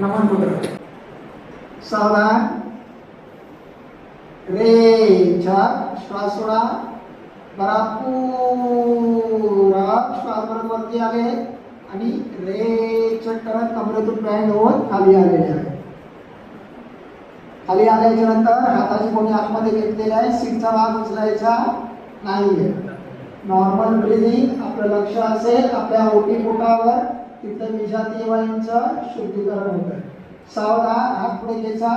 नमन मुद्रा. सावधान. रेचा श्वास सोडा. पूरा श्वास वरती आले आणि रेचा करत कमरेतून बँड होत खाली आलेले आहे. खाली आल्याच्या नंतर हाताची कोणी आतमध्ये घेतलेली आहे. सीटचा भाग उचलायचा नाहीये. Normal breathing. आपलं लक्ष असेल आपल्या ओटीपोटावर. तिथं विजातीय वायूंचं शुद्धीकरण होत आहे. सावधान. हात पुढे घ्यायचा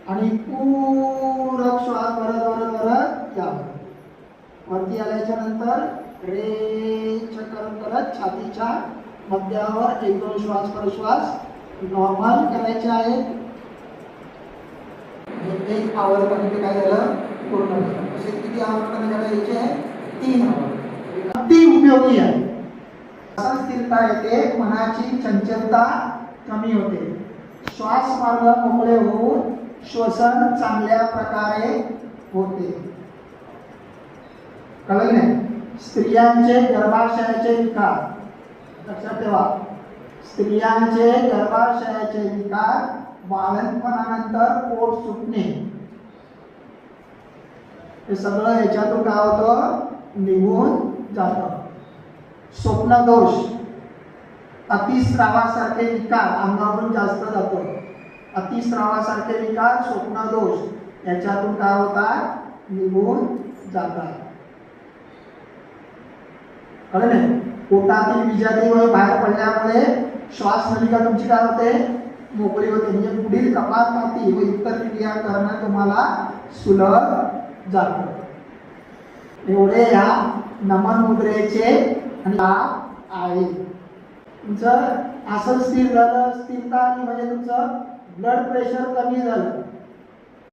आणि पूरक श्वास भरत या. वरती आल्याच्या नंतर रेच करत छातीच्या मध्यावर 1-2 श्वास प्रश्वास नॉर्मल करायचे आहेत. एक आवर्तन काय झालं पूर्ण झालं. असे किती आवर्तन करायचे? 3 आवर्तन. अति उपयोगी आहे. स्थिरता येते. मनाची चंचलता कमी होते. श्वास मार्ग मोकळे होऊन श्वसन चांगल्या प्रकारे होते. कळलं नाही? स्त्रियांचे गर्भाशयाचे विकार लक्षात ठेवा. स्त्रियांचे गर्भाशयाचे विकार बाळंतपणानंतर पोट सुटणे हे सगळं याच्यातून काय होतं? निघून जातं. स्वप्नदोष अतिस्रावासारखे विकार अंगावरून जास्त जातो. अतिस्रावासारखे विकार स्वप्नदोष याच्यातून काय होतात? निघून जातात. कळलं नाही? पोटातील विजातीय वायू बाहेर पडल्यामुळे श्वास नलिका तुमची काय होते? मोकळी होते. म्हणजे पुढील कपातपाती व इतर क्रिया करणं तुम्हाला सुलभ जातं. एवढे या नमन मुद्रेचे आहे. तुमचं आसन स्थिर झालं. स्थिरता आली म्हणजे तुमचं ब्लड प्रेशर कमी झालं.